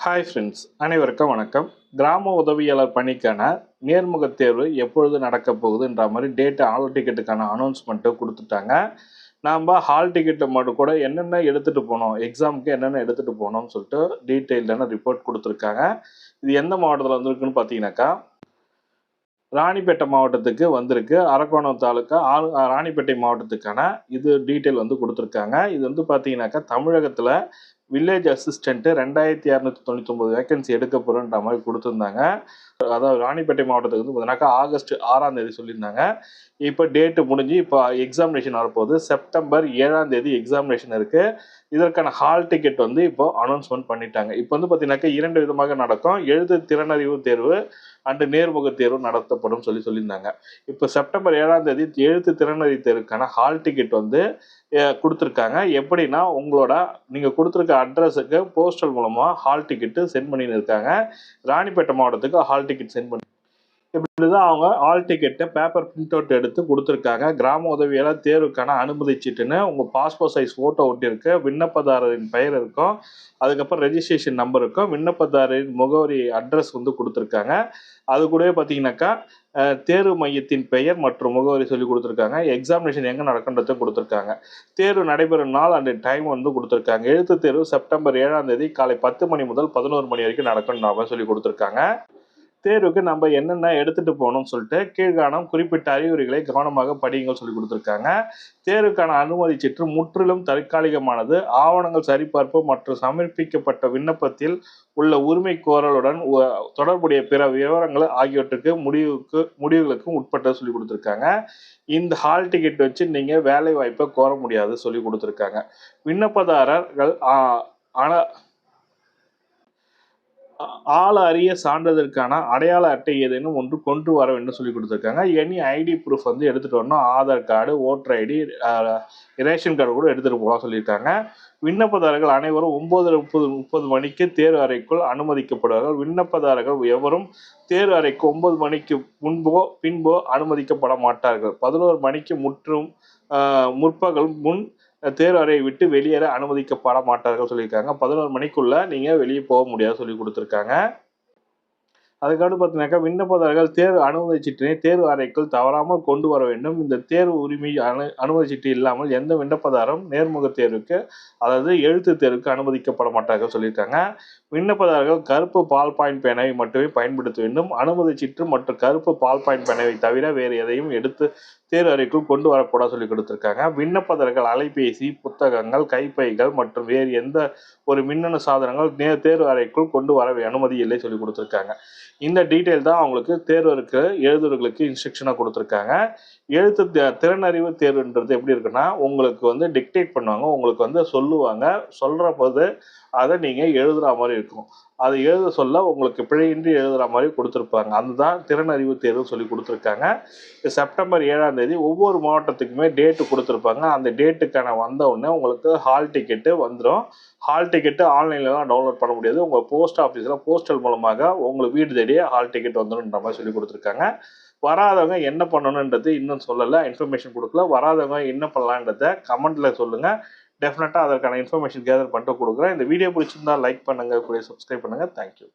Hi friends, அனைவருக்கும் வணக்கம். கிராம உதவியாளர் பணிக்கான நேர்முகத் தேர்வு எப்பொழுது நடக்க போகுதுன்ற மாதிரி டேட்டு ஹால் டிக்கெட்டுக்கான அனௌன்ஸ்மெண்ட்டு கொடுத்துட்டாங்க. நாம் ஹால் டிக்கெட்டை மட்டும் கூட என்னென்ன எடுத்துகிட்டு போனோம், எக்ஸாமுக்கு என்னென்ன எடுத்துகிட்டு போனோம்னு சொல்லிட்டு டீட்டெயில்டான ரிப்போர்ட் கொடுத்துருக்காங்க. இது எந்த மாவட்டத்தில் வந்திருக்குன்னு பார்த்தீங்கன்னாக்கா, ராணிப்பேட்டை மாவட்டத்துக்கு வந்திருக்கு. அரக்கோணம் தாலுக்கா ராணிப்பேட்டை மாவட்டத்துக்கான இது டீட்டெயில் வந்து கொடுத்துருக்காங்க. இது வந்து பார்த்தீங்கன்னாக்கா, தமிழகத்தில் வில்லேஜ் அசிஸ்டண்ட்டு 2299 வேகன்சி எடுக்க போகிறோன்ற மாதிரி கொடுத்துருந்தாங்க. அதாவது ராணிப்பேட்டை மாவட்டத்துக்கு வந்து பார்த்தீங்கன்னாக்கா ஆகஸ்ட் 6ஆம் தேதி சொல்லியிருந்தாங்க. இப்போ டேட்டு முடிஞ்சு இப்போ எக்ஸாமினேஷன் வரப்போகுது. செப்டம்பர் 7ஆம் தேதி எக்ஸாமினேஷன் இருக்குது. இதற்கான ஹால் டிக்கெட் வந்து இப்போ அனௌன்ஸ்மெண்ட் பண்ணிட்டாங்க. இப்போ வந்து பார்த்தீங்கன்னாக்கா 2 விதமாக நடக்கும். எழுத்து திறனறிவு தேர்வு அண்டு நேர்முக தேர்வு நடத்தப்படும் சொல்லியிருந்தாங்க. இப்போ செப்டம்பர் 7ஆம் தேதி எழுத்து திறனறிவு தேர்வுக்கான ஹால் டிக்கெட் வந்து கொடுத்துருக்காங்க. எப்படின்னா, உங்களோட நீங்கள் கொடுத்துருக்க அட்ரஸுக்கு போஸ்டல் மூலமாக ஹால் டிக்கெட்டு சென்ட் பண்ணின்னு இருக்காங்க. ராணிப்பேட்டை மாவட்டத்துக்கு ஹால் டிக்கெட் சென்ட் பண்ணி இப்படி தான் அவங்க ஹால் டிக்கெட்டை பேப்பர் பிரிண்ட் அவுட் எடுத்து கொடுத்துருக்காங்க. கிராம உதவியாளர் தேர்வுக்கான அனுமதி சீட்டுன்னு உங்கள் பாஸ்போர்ட் சைஸ் ஃபோட்டோ ஒட்டியிருக்கு. விண்ணப்பதாரரின் பெயர் இருக்கும், அதுக்கப்புறம் ரெஜிஸ்ட்ரேஷன் நம்பர் இருக்கும், விண்ணப்பதாரரின் முகவரி அட்ரஸ் வந்து கொடுத்துருக்காங்க. அது கூடவே பார்த்தீங்கன்னாக்கா தேர்வு மையத்தின் பெயர் மற்றும் முகவரி சொல்லி கொடுத்துருக்காங்க. எக்ஸாமினேஷன் எங்கே நடக்கின்றதை கொடுத்துருக்காங்க. தேர்வு நடைபெறும் நாள் அண்ட் டைம் வந்து கொடுத்துருக்காங்க. எழுத்து தேர்வு செப்டம்பர் 7ஆம் தேதி காலை 10 மணி முதல் 11 மணி வரைக்கும் நடக்கணும் சொல்லி கொடுத்துருக்காங்க. தேர்வுக்கு நம்ம என்னென்ன எடுத்துகிட்டு போகணும்னு சொல்லிட்டு கீழ்காணும் குறிப்பிட்ட அறிவுரைகளை கவனமாக படியுங்கள் சொல்லி கொடுத்துருக்காங்க. தேர்வுக்கான அனுமதி சீட்டு முற்றிலும் தற்காலிகமானது. ஆவணங்கள் சரிபார்ப்பு மற்றும் சமர்ப்பிக்கப்பட்ட விண்ணப்பத்தில் உள்ள உரிமை கோரலுடன் தொடர்புடைய பிற விவரங்கள் ஆகியவற்றுக்கு முடிவுகளுக்கும் உட்பட்ட சொல்லி கொடுத்துருக்காங்க. இந்த ஹால் டிக்கெட் வச்சு நீங்கள் வேலை வாய்ப்பை கோர முடியாது சொல்லி கொடுத்துருக்காங்க. விண்ணப்பதாரர்கள் ஆள அறிய சான்றிதழுக்கான அடையாள அட்டை ஏதேனும் ஒன்று கொண்டு வர வேண்டும் சொல்லி கொடுத்துருக்காங்க. எனி ஐடி ப்ரூஃப் வந்து எடுத்துகிட்டு வரணும். Aadhaar card, voter ID, ration card கூட எடுத்துகிட்டு போகலாம் சொல்லியிருக்காங்க. விண்ணப்பதாரர்கள் அனைவரும் 9:30 மணிக்கு தேர்வு அறைக்குள் அனுமதிக்கப்படுவார்கள். விண்ணப்பதாரர்கள் எவரும் தேர்வு அறைக்கு 9 மணிக்கு முன்போ பின்போ அனுமதிக்கப்பட மாட்டார்கள். 11 மணிக்கு முற்பகல் முன் தேர்வு அறையை விட்டு வெளியேற அனுமதிக்கப்பட மாட்டார்கள் சொல்லியிருக்காங்க. 11 மணிக்குள்ள நீங்கள் வெளியே போக முடியாது சொல்லி கொடுத்துருக்காங்க. அதுக்கடுத்து பார்த்தீங்கன்னாக்கா, விண்ணப்பதாரர்கள் தேர்வு அனுமதி சீட்டினை தேர்வு அறைக்குள் தவறாமல் கொண்டு வர வேண்டும். இந்த தேர்வு உரிமை அனுமதி சீட்டு இல்லாமல் எந்த விண்ணப்பதாரம் நேர்முக தேர்வுக்கு, அதாவது எழுத்து தேர்வுக்கு அனுமதிக்கப்பட மாட்டார்கள் சொல்லியிருக்காங்க. விண்ணப்பதாரர்கள் கருப்பு பால் பாயிண்ட் பேனாவை மட்டுமே பயன்படுத்த வேண்டும். அனுமதி சீட்டு மற்றும் கருப்பு பால் பாயிண்ட் பேனாவை தவிர வேறு எதையும் எடுத்து தேர்வு அறைக்குள் கொண்டு வரக்கூடாது சொல்லி கொடுத்துருக்காங்க. விண்ணப்பதாரர்கள் அலைபேசி, புத்தகங்கள், கைப்பைகள் மற்றும் வேறு எந்த ஒரு மின்னணு சாதனங்கள் தேர்வு அறைக்குள் கொண்டு வர அனுமதி இல்லை சொல்லி கொடுத்துருக்காங்க. இந்த டீட்டெயில் தான் அவங்களுக்கு தேர்வருக்கு எழுதுறவர்களுக்கு இன்ஸ்ட்ரக்ஷனாக கொடுத்துருக்காங்க. எழுத்து திறனறிவு தேர்வுன்றது எப்படி இருக்குன்னா, உங்களுக்கு வந்து டிக்டேட் பண்ணுவாங்க, உங்களுக்கு வந்து சொல்லுவாங்க, சொல்கிற போது அதை நீங்கள் எழுதுகிற மாதிரி இருக்கும். அதை எழுத சொல்ல உங்களுக்கு பிழையின்றி எழுதுகிற மாதிரி கொடுத்துருப்பாங்க. அதுதான் திறனறிவு தேர்வு சொல்லி கொடுத்துருக்காங்க. செப்டம்பர் 7ஆம் தேதி ஒவ்வொரு மாவட்டத்துக்குமே டேட்டு கொடுத்துருப்பாங்க. அந்த டேட்டுக்கான வந்த உடனே உங்களுக்கு ஹால் டிக்கெட்டு வந்துடும். ஹால் டிக்கெட்டு ஆன்லைன்லலாம் டவுன்லோட் பண்ண முடியாது. உங்கள் போஸ்ட் ஆஃபீஸில் போஸ்டல் மூலமாக உங்களுக்கு வீடு தேடியே ஹால் டிக்கெட் வந்துடும்ன்ற மாதிரி சொல்லி கொடுத்துருக்காங்க. வராதவங்க என்ன பண்ணணுன்றது இன்னும் சொல்லலை, இன்ஃபர்மேஷன் கொடுக்கல. வராதவங்க என்ன பண்ணலான்றதை கமெண்ட்டில் சொல்லுங்கள். டெஃபினட்டாக அதற்கான இன்ஃபர்மேஷன் கேதர் பண்ணிட்டு கொடுக்குறேன். இந்த வீடியோ பிடிச்சிருந்தா லைக் பண்ணுங்கள், கூட சப்ஸ்கிரைப் பண்ணுங்கள். தேங்க்யூ.